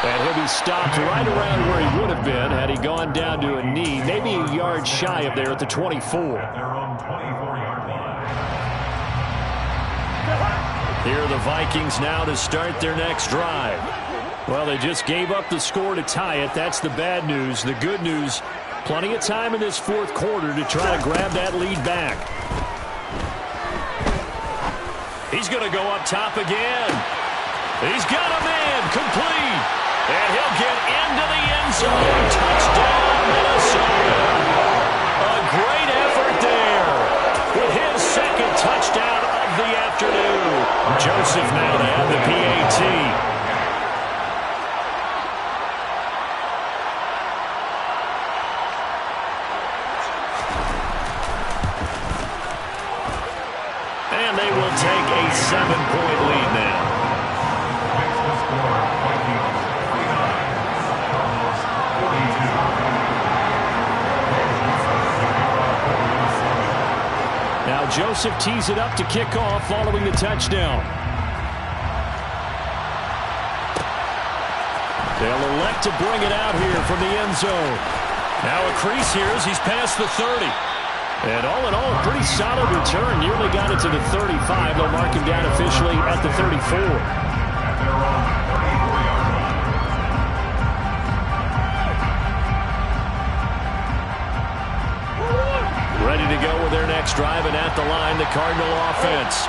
And he'll be stopped right around where he would have been had he gone down to a knee, maybe a yard shy of there at the 24. Here are the Vikings now to start their next drive. Well, they just gave up the score to tie it. That's the bad news. The good news, Plenty of time in this fourth quarter to try to grab that lead back. He's going to go up top again. He's got a man complete. And he'll get into the end zone. Touchdown, Minnesota. A great effort there with his second touchdown of the afternoon. Joseph now to have the PAT. And they will take a 7-point lead now. Now Joseph tees it up to kick off following the touchdown. They'll elect to bring it out here from the end zone. Now a crease here as he's past the 30. And all in all, a pretty solid return. Nearly got it to the 35. They'll mark him down officially at the 34. Ready to go with their next drive, and at the line, the Cardinal offense.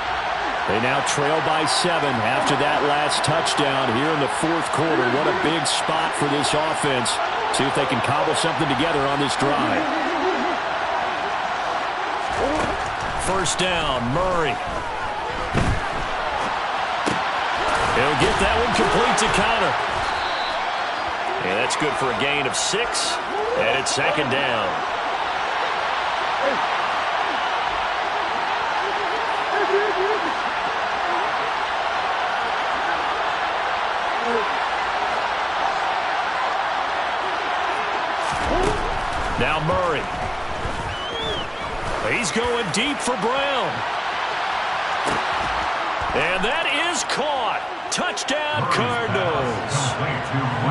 They now trail by 7 after that last touchdown here in the fourth quarter. What a big spot for this offense. See if they can cobble something together on this drive. First down, Murray. He'll get that one complete to Connor. And that's good for a gain of 6. And it's second down. Now Murray. He's going deep for Brown. And that is caught. Touchdown, Cardinals.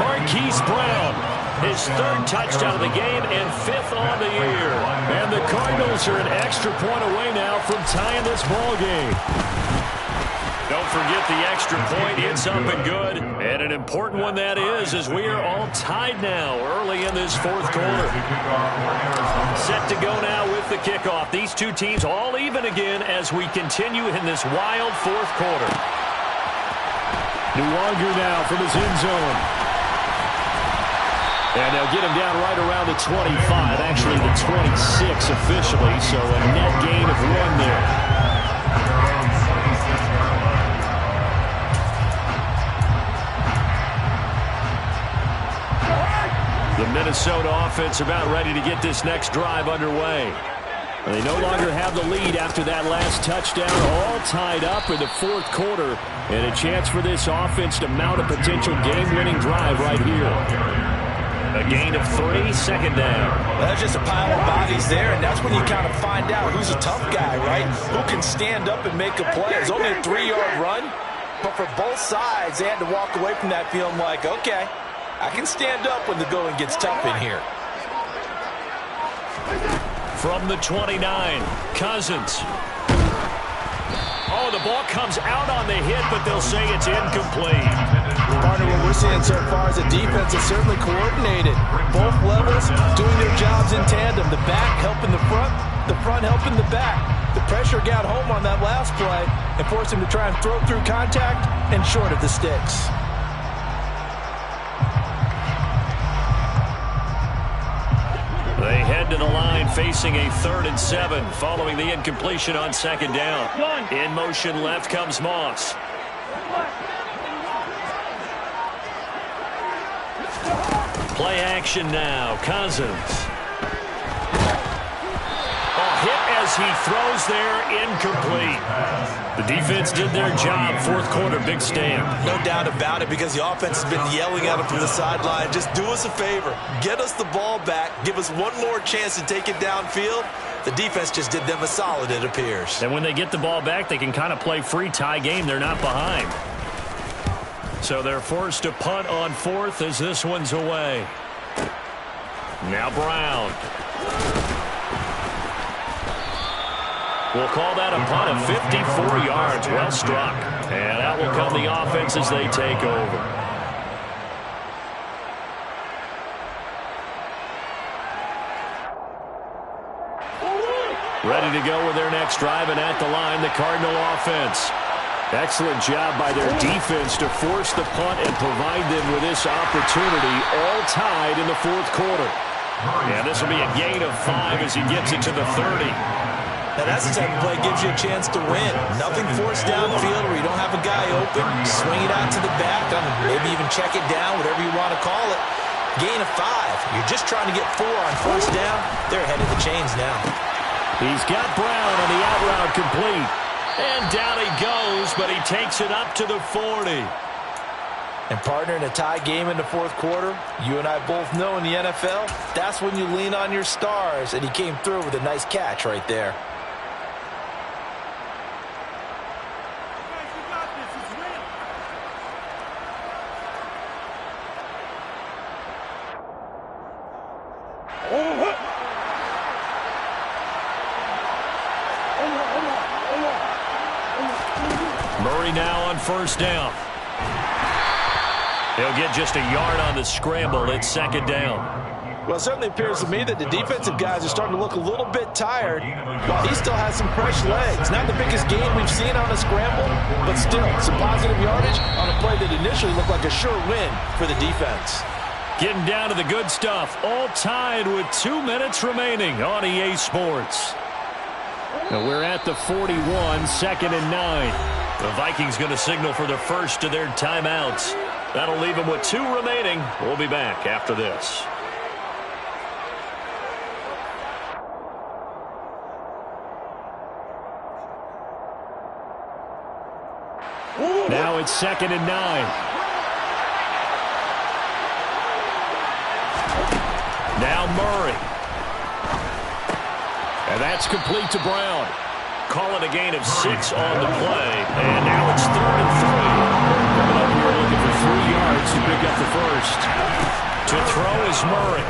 Marquise Brown, his 3rd touchdown of the game and 5th on the year. And the Cardinals are an extra point away now from tying this ball game. Don't forget the extra point. It's up and good. And an important one that is, as we are all tied now early in this fourth quarter. Set to go now with the kickoff. These two teams all even again as we continue in this wild fourth quarter. Nuwanger now from his end zone. And they'll get him down right around the 25, actually the 26 officially, so a net gain of 1 there. The Minnesota offense about ready to get this next drive underway. They no longer have the lead after that last touchdown, all tied up in the fourth quarter, and a chance for this offense to mount a potential game-winning drive right here. A gain of 3, second down. That's just a pile of bodies there, and that's when you kind of find out who's a tough guy, right? Who can stand up and make a play. It's only a 3-yard run, but for both sides, they had to walk away from that feeling like, okay, I can stand up when the going gets tough in here. From the 29, Cousins. Oh, the ball comes out on the hit, but they'll say it's incomplete. Partner, what we're seeing so far is a defense that's certainly coordinated. Both levels doing their jobs in tandem. The back helping the front helping the back. The pressure got home on that last play and forced him to try and throw through contact and short of the sticks. They head to the line facing a 3rd and 7 following the incompletion on second down. In motion left comes Moss. Play action now. Cousins. Hit as he throws there, incomplete. The defense did their job. Fourth quarter, big stand. No doubt about it, because the offense has been yelling at him from the sideline. Just do us a favor. Get us the ball back. Give us one more chance to take it downfield. The defense just did them a solid, it appears. And when they get the ball back, they can kind of play free tie game. They're not behind. So they're forced to punt on 4th as this one's away. Now Brown. We'll call that a punt of 54 yards. Well struck. And out will come the offense as they take over. Ready to go with their next drive, and at the line, the Cardinal offense. Excellent job by their defense to force the punt and provide them with this opportunity, all tied in the fourth quarter. Yeah, this will be a gain of 5 as he gets it to the 30. Now that's the type of play that gives you a chance to win. Nothing forced downfield where you don't have a guy open. Swing it out to the back, maybe even check it down, whatever you want to call it. Gain of 5. You're just trying to get 4 on first down. They're ahead of the chains now. He's got Brown on the out route complete. And down he goes, but he takes it up to the 40. And partner, in a tie game in the fourth quarter, you and I both know in the NFL, that's when you lean on your stars, and he came through with a nice catch right there. Murray now on first down. He'll get just a yard on the scramble. It's second down. Well, it certainly appears to me that the defensive guys are starting to look a little bit tired, while he still has some fresh legs. Not the biggest gain we've seen on a scramble, but still some positive yardage on a play that initially looked like a sure win for the defense. Getting down to the good stuff. All tied with 2 minutes remaining on EA Sports. Now we're at the 41, second and 9. The Vikings going to signal for the first of their timeouts. That'll leave them with 2 remaining. We'll be back after this. Now it's second and 9. Now Murray. And that's complete to Brown. Call it a gain of 6 on the play. And now it's 3rd and 3. Coming up here looking for 3 yards to pick up the first. To throw is Murray.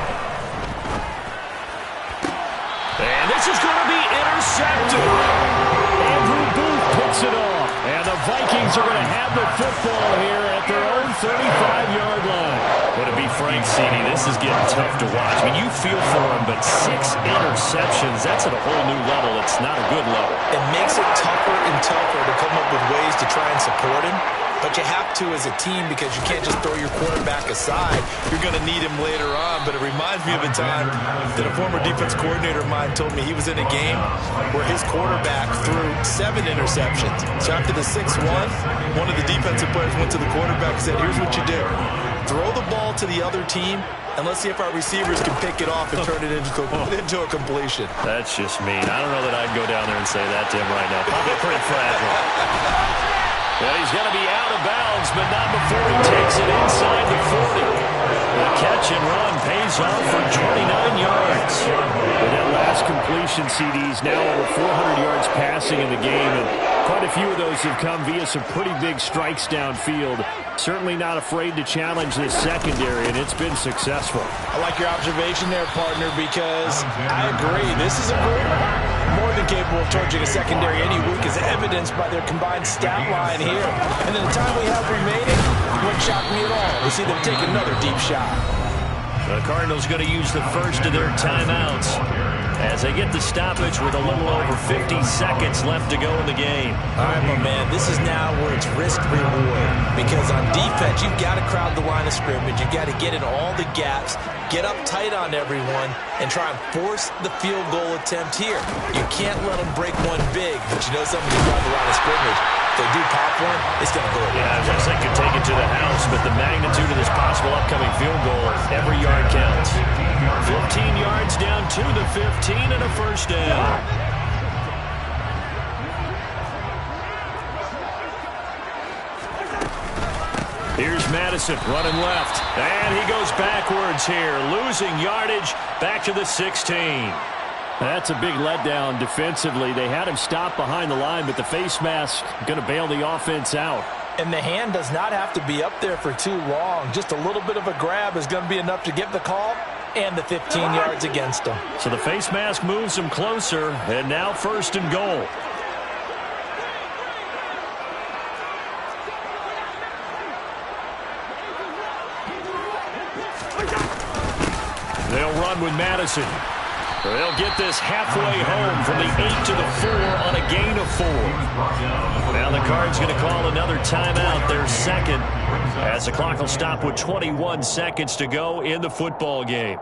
And this is going to be intercepted. Andrew Booth picks it off. And the Vikings are going to have the football here at their own 35-yard line. Would it be frank, CD? This is getting tough to watch. I mean, you feel for him, but 6 interceptions, that's at a whole new level. It's not a good level. It makes it tougher and tougher to come up with ways to try and support him. But you have to as a team because you can't just throw your quarterback aside. You're going to need him later on. But it reminds me of a time that a former defense coordinator of mine told me he was in a game where his quarterback threw 7 interceptions. So after the 6th one of the defensive players went to the quarterback and said, here's what you do. Throw the ball to the other team, and let's see if our receivers can pick it off and turn it into a completion. That's just mean. I don't know that I'd go down there and say that to him right now. Probably pretty fragile. Well, he's going to be out of bounds, but not before he takes it inside the 40. The catch and run pays off for 29 yards. With that last completion, CD's now over 400 yards passing in the game, and quite a few of those have come via some pretty big strikes downfield. Certainly not afraid to challenge this secondary, and it's been successful. I like your observation there, partner, because I agree. This is a group more than capable of torching a secondary any week, as evidenced by their combined stat line here. And in the time we have remaining, it wouldn't shock me at all to see them take another deep shot. The Cardinals going to use the first of their timeouts as they get the stoppage with a little over 50 seconds left to go in the game. All right, my man, this is now where it's risk-reward. Because on defense, you've got to crowd the line of scrimmage. You've got to get in all the gaps, get up tight on everyone, and try and force the field goal attempt here. You can't let them break one big, but you know something, you crowd the line of scrimmage. If they do pop one, it's going to go away. Yeah, I was going to say could take it to the house, but the magnitude of this possible upcoming field goal, every yard counts. 15 yards down to the 15 and a first down. Here's Madison running left, and he goes backwards here, losing yardage back to the 16. That's a big letdown defensively. They had him stop behind the line, but the face mask going to bail the offense out. And the hand does not have to be up there for too long. Just a little bit of a grab is going to be enough to get the call and the 15 yards against them. So the face mask moves him closer, and now first and goal. They'll run with Madison. They'll get this halfway home from the 8 to the 4 on a gain of 4. Now the Cards going to call another timeout, their second, as the clock will stop with 21 seconds to go in the football game.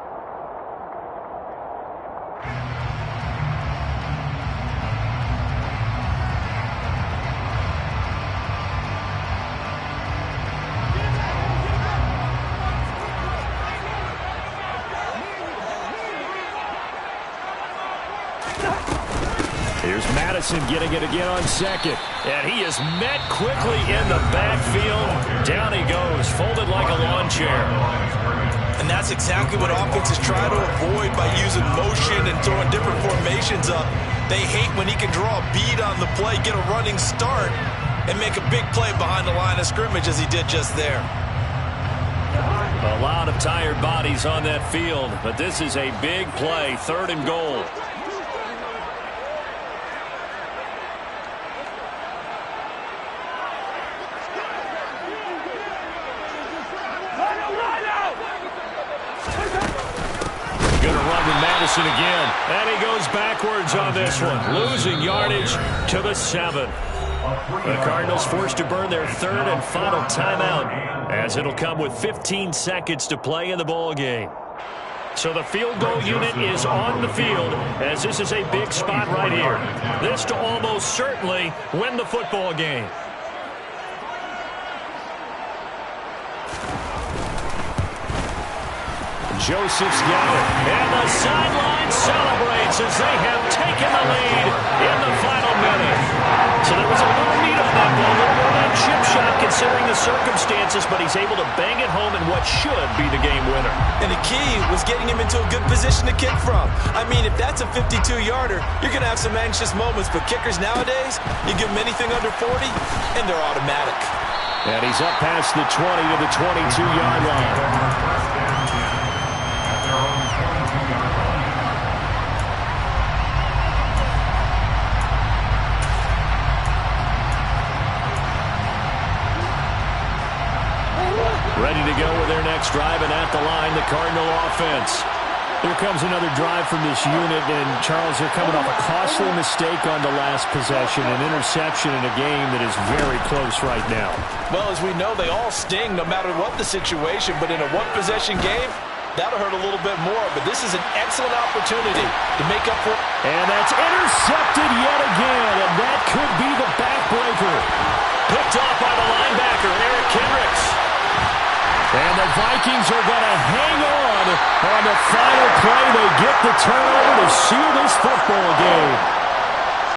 Here's Madison getting it again on second. And he is met quickly in the backfield. Down he goes, folded like a lawn chair. And that's exactly what offenses try to avoid by using motion and throwing different formations up. They hate when he can draw a bead on the play, get a running start, and make a big play behind the line of scrimmage as he did just there. A lot of tired bodies on that field, but this is a big play, 3rd and goal. Going to run with Madison again. And he goes backwards on this one. Losing yardage to the 7. The Cardinals forced to burn their 3rd and final timeout, as it'll come with 15 seconds to play in the ball game. So the field goal unit is on the field, as this is a big spot right here. This to almost certainly win the football game. Joseph's got it. And the sideline celebrates as they have taken the lead in the final minute. So there was a little meat on that ball, a little more of that chip shot considering the circumstances, but he's able to bang it home in what should be the game winner. And the key was getting him into a good position to kick from. I mean, if that's a 52-yarder, you're going to have some anxious moments, but kickers nowadays, you give them anything under 40, and they're automatic. And he's up past the 20 to the 22-yard line. Ready to go with their next drive, and at the line, the Cardinal offense. Here comes another drive from this unit, and Charles, they're coming off a costly mistake on the last possession, an interception in a game that is very close right now. Well, as we know, they all sting no matter what the situation, but in a one-possession game, that'll hurt a little bit more, but this is an excellent opportunity to make up for it. And that's intercepted yet again, and that could be the backbreaker. Picked off by the linebacker, Eric Kendricks. And the Vikings are going to hang on the final play. They get the turnover to seal this football game.